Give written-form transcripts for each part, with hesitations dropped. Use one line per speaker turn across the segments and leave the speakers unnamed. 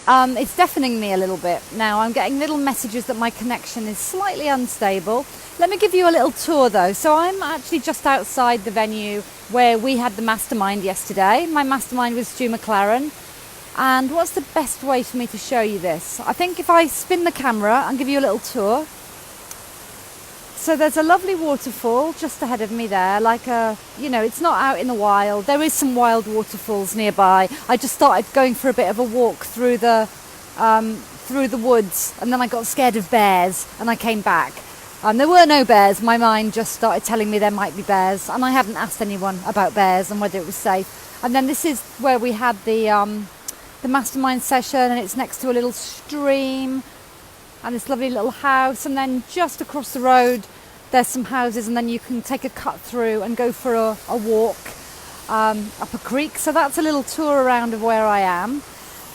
It's deafening me a little bit. Now I'm getting little messages that my connection is slightly unstable. Let me give you a little tour though. So I'm actually just outside the venue where we had the Mastermind yesterday. My Mastermind was Stu McLaren. And what's the best way for me to show you this? I think if I spin the camera and give you a little tour. So there's a lovely waterfall just ahead of me there, it's not out in the wild. There is some wild waterfalls nearby. I just started going for a bit of a walk through the woods, and then I got scared of bears and I came back. There were no bears. My mind just started telling me there might be bears, and I hadn't asked anyone about bears and whether it was safe. And then this is where we had the Mastermind session, and it's next to a little stream and this lovely little house, and then just across the road there's some houses, and then you can take a cut through and go for a walk up a creek. So that's a little tour around of where I am.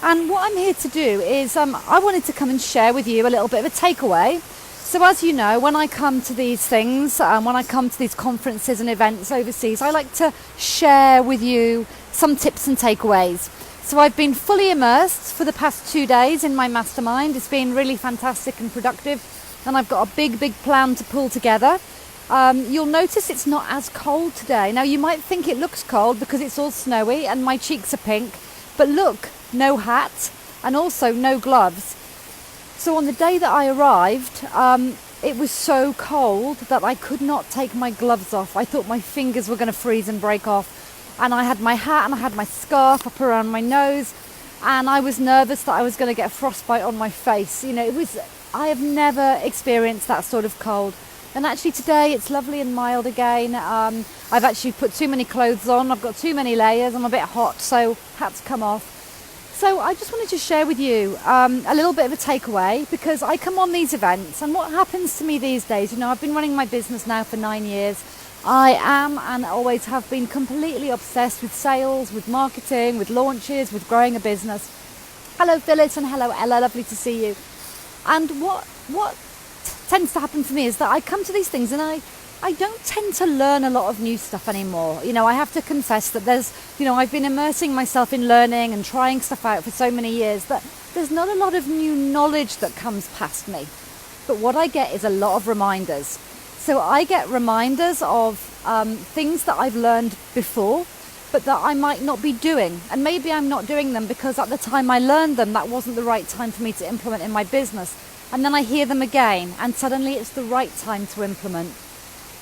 And what I'm here to do is I wanted to come and share with you a little bit of a takeaway. So as you know, when I come to these things, when I come to these conferences and events overseas, I like to share with you some tips and takeaways. So I've been fully immersed for the past 2 days in my Mastermind. It's been really fantastic and productive, and I've got a big plan to pull together. You'll notice it's not as cold today. Now you might think it looks cold because it's all snowy and my cheeks are pink, but look, no hat and also no gloves. So on the day that I arrived, it was so cold that I could not take my gloves off. I thought my fingers were going to freeze and break off. And I had my hat and I had my scarf up around my nose, and I was nervous that I was going to get frostbite on my face. I have never experienced that sort of cold. And actually today it's lovely and mild again. I've actually put too many clothes on. I've got too many layers. I'm a bit hot, so had to come off. So I just wanted to share with you a little bit of a takeaway, because I come on these events, and what happens to me these days, I've been running my business now for 9 years. I am and always have been completely obsessed with sales, with marketing, with launches, with growing a business. Hello Phyllis, and hello Ella, lovely to see you. And what tends to happen for me is that I come to these things and I don't tend to learn a lot of new stuff anymore. I have to confess that I've been immersing myself in learning and trying stuff out for so many years that there's not a lot of new knowledge that comes past me. But what I get is a lot of reminders. So I get reminders of things that I've learned before, but that I might not be doing. And maybe I'm not doing them because at the time I learned them, that wasn't the right time for me to implement in my business. And then I hear them again, and suddenly it's the right time to implement.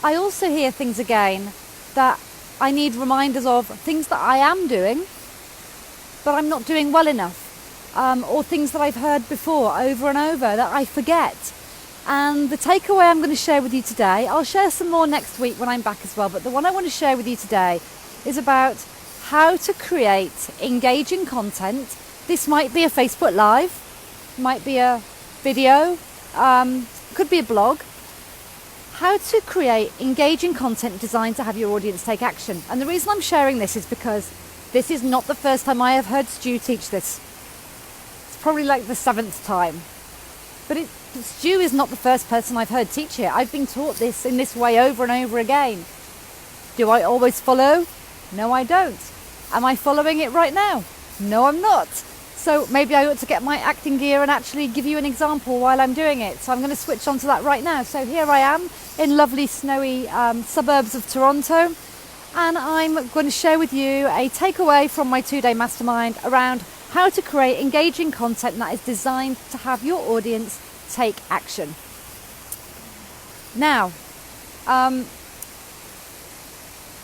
I also hear things again that I need reminders of things that I am doing, but I'm not doing well enough. Or things that I've heard before over and over that I forget. And the takeaway I'm going to share with you today, I'll share some more next week when I'm back as well, but the one I want to share with you today is about how to create engaging content. This might be a Facebook Live, might be a video, could be a blog. How to create engaging content designed to have your audience take action. And the reason I'm sharing this is because this is not the first time I have heard Stu teach this. It's probably like the 7th time. But Stu is not the first person I've heard teach it. I've been taught this in this way over and over again. Do I always follow? No, I don't. Am I following it right now? No, I'm not. So maybe I ought to get my acting gear and actually give you an example while I'm doing it. So I'm going to switch on to that right now. So here I am in lovely snowy suburbs of Toronto, and I'm going to share with you a takeaway from my 2-day Mastermind around how to create engaging content that is designed to have your audience take action. Now,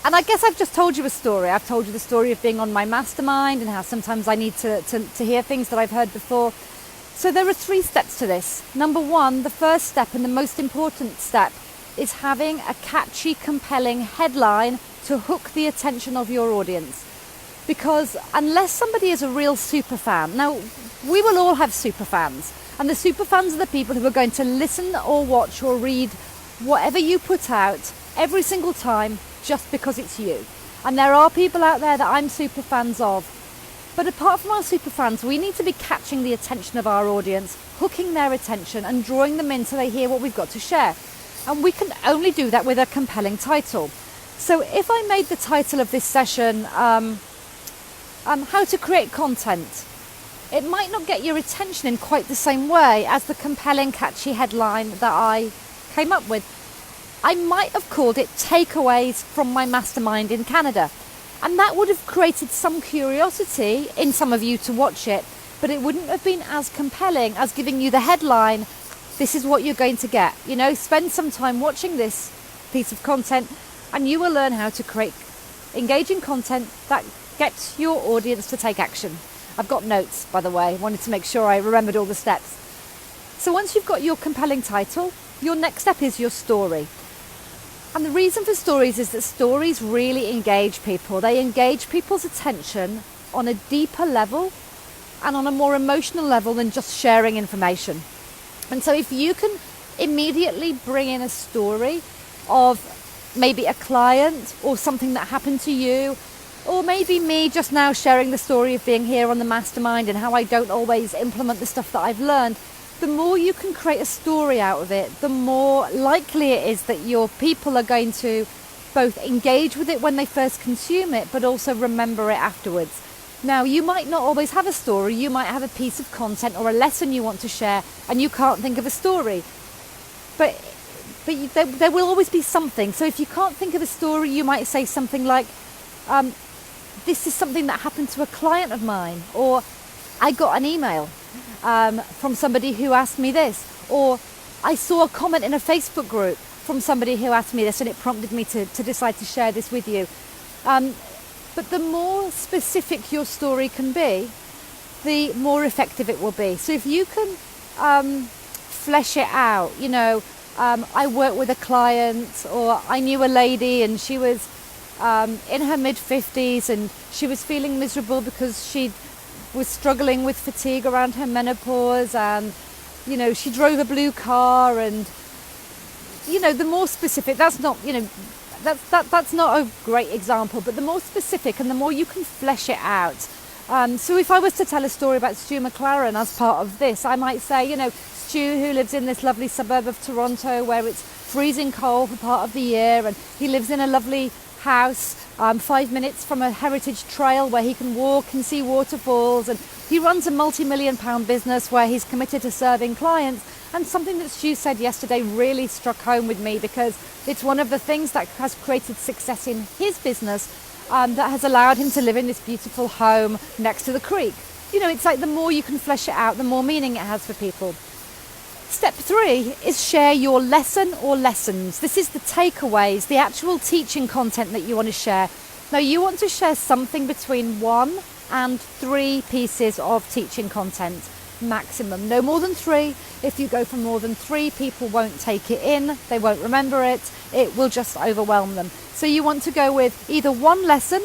and I guess I've just told you a story. I've told you the story of being on my Mastermind and how sometimes I need to hear things that I've heard before. So there are 3 steps to this. Number 1, the first step and the most important step is having a catchy, compelling headline to hook the attention of your audience. Because unless somebody is a real super fan, now we will all have super fans, and the super fans are the people who are going to listen or watch or read whatever you put out every single time just because it's you. And there are people out there that I'm super fans of. But apart from our super fans, we need to be catching the attention of our audience, hooking their attention and drawing them in so they hear what we've got to share. And we can only do that with a compelling title. So if I made the title of this session, how to create content, it might not get your attention in quite the same way as the compelling, catchy headline that I came up with. I might have called it Takeaways from My Mastermind in Canada. And that would have created some curiosity in some of you to watch it, but it wouldn't have been as compelling as giving you the headline, this is what you're going to get. Spend some time watching this piece of content and you will learn how to create engaging content that gets your audience to take action. I've got notes, by the way. Wanted to make sure I remembered all the steps. So once you've got your compelling title, your next step is your story. And the reason for stories is that stories really engage people. They engage people's attention on a deeper level and on a more emotional level than just sharing information. And so if you can immediately bring in a story of maybe a client or something that happened to you, or maybe me just now sharing the story of being here on the Mastermind and how I don't always implement the stuff that I've learned, the more you can create a story out of it, the more likely it is that your people are going to both engage with it when they first consume it, but also remember it afterwards. Now, you might not always have a story. You might have a piece of content or a lesson you want to share and you can't think of a story. But there will always be something. So if you can't think of a story, you might say something like, this is something that happened to a client of mine, or I got an email from somebody who asked me this, or I saw a comment in a Facebook group from somebody who asked me this and it prompted me to decide to share this with you. But the more specific your story can be, the more effective it will be. So if you can flesh it out, I worked with a client, or I knew a lady and she was in her mid-50s and she was feeling miserable because she was struggling with fatigue around her menopause, and she drove a blue car, and the more specific, that's not a great example, but the more specific and the more you can flesh it out. So if I was to tell a story about Stu McLaren as part of this, I might say, Stu, who lives in this lovely suburb of Toronto where it's freezing cold for part of the year, and he lives in a lovely house 5 minutes from a heritage trail where he can walk and see waterfalls, and he runs a multi-million-pound business where he's committed to serving clients. And something that Stu said yesterday really struck home with me, because it's one of the things that has created success in his business, that has allowed him to live in this beautiful home next to the creek. It's like the more you can flesh it out, the more meaning it has for people. Step 3 is share your lesson or lessons. This is the takeaways, the actual teaching content that you want to share. Now, you want to share something between 1 and 3 pieces of teaching content, maximum. No more than 3. If you go for more than 3, people won't take it in, they won't remember it, it will just overwhelm them. So you want to go with either 1 lesson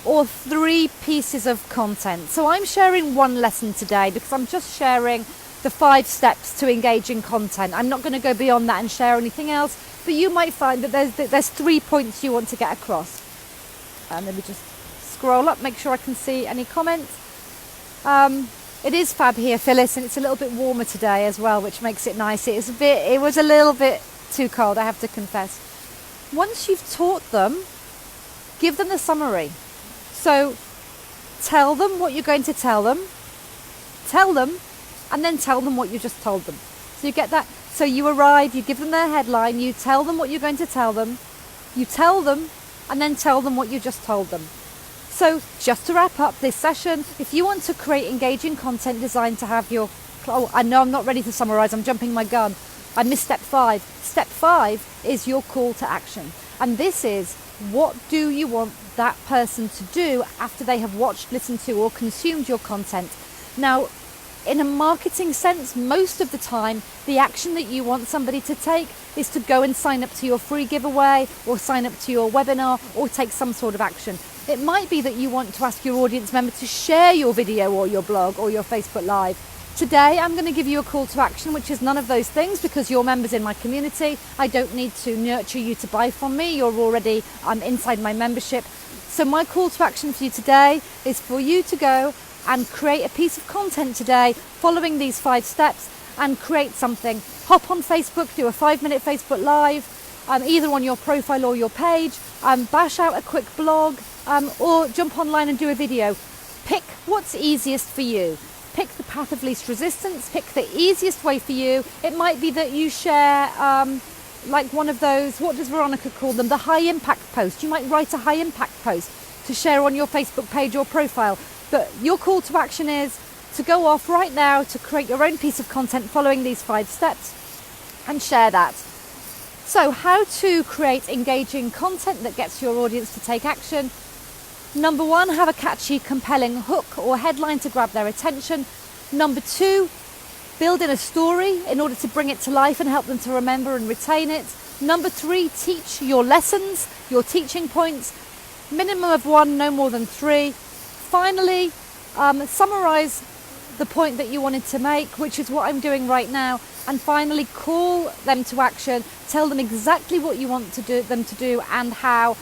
or 3 pieces of content. So I'm sharing 1 lesson today because I'm just sharing the 5 steps to engaging content. I'm not going to go beyond that and share anything else, but you might find that there's 3 points you want to get across. And let me just scroll up, make sure I can see any comments. It is fab here, Phyllis, and it's a little bit warmer today as well, which makes it nice. It was a little bit too cold, I have to confess. Once you've taught them, give them the summary. So tell them what you're going to tell them, and then tell them what you just told them. So you get that? So you arrive, you give them their headline, you tell them what you're going to tell them, you tell them, and then tell them what you just told them. So just to wrap up this session, if you want to create engaging content designed to have your... Oh, I know I'm not ready to summarize, I'm jumping my gun. I missed step 5. Step 5 is your call to action. And this is, what do you want that person to do after they have watched, listened to, or consumed your content? Now, in a marketing sense, most of the time, the action that you want somebody to take is to go and sign up to your free giveaway, or sign up to your webinar, or take some sort of action. It might be that you want to ask your audience member to share your video or your blog or your Facebook Live. Today, I'm going to give you a call to action, which is none of those things, because you're members in my community. I don't need to nurture you to buy from me. You're already inside my membership. So my call to action for you today is for you to go and create a piece of content today following these 5 steps, and create something. Hop on Facebook, do a 5-minute Facebook Live, either on your profile or your page, bash out a quick blog, or jump online and do a video. Pick what's easiest for you. pick the path of least resistance, pick the easiest way for you. It might be that you share like one of those, what does Veronica call them, the high impact post. You might write a high impact post to share on your Facebook page or profile. But your call to action is to go off right now to create your own piece of content following these 5 steps and share that. So how to create engaging content that gets your audience to take action. Number 1, have a catchy, compelling hook or headline to grab their attention. Number 2, build in a story in order to bring it to life and help them to remember and retain it. Number 3, teach your lessons, your teaching points. Minimum of 1, no more than 3. Finally, summarize the point that you wanted to make, which is what I'm doing right now. And finally, call them to action. Tell them exactly what you want them to do and how.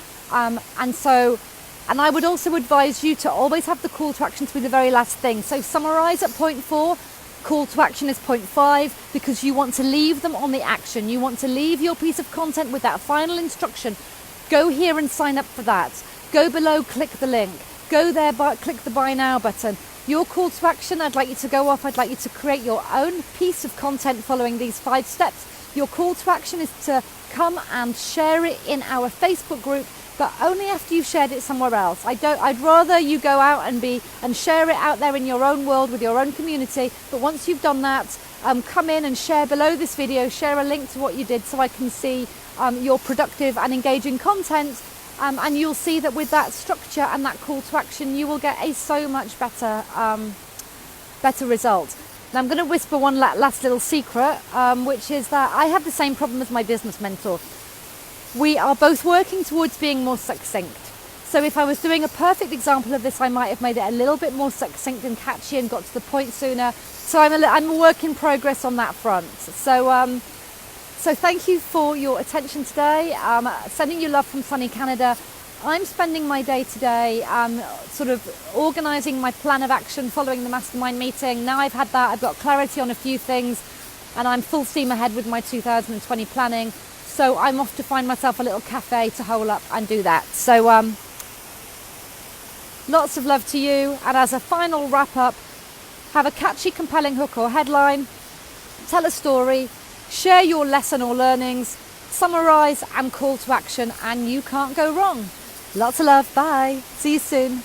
And I would also advise you to always have the call to action to be the very last thing. So summarize at point 4, call to action is point 5, because you want to leave them on the action. You want to leave your piece of content with that final instruction. Go here and sign up for that. Go below, click the link. Go there, click the buy now button. Your call to action, I'd like you to go off. I'd like you to create your own piece of content following these 5 steps. Your call to action is to come and share it in our Facebook group, but only after you've shared it somewhere else. I'd rather you go out and share it out there in your own world with your own community. But once you've done that, come in and share below this video, share a link to what you did so I can see your productive and engaging content. And you'll see that with that structure and that call to action, you will get a so much better result. Now I'm going to whisper one last little secret, which is that I have the same problem as my business mentor. We are both working towards being more succinct. So if I was doing a perfect example of this, I might have made it a little bit more succinct and catchy and got to the point sooner. So I'm a work in progress on that front. So thank you for your attention today. Sending you love from sunny Canada. I'm spending my day today sort of organising my plan of action following the Mastermind meeting. Now I've had that, I've got clarity on a few things, and I'm full steam ahead with my 2020 planning. So I'm off to find myself a little cafe to hole up and do that. So lots of love to you. And as a final wrap up, have a catchy, compelling hook or headline. Tell a story. Share your lesson or learnings. Summarise and call to action, and you can't go wrong. Lots of love. Bye. See you soon.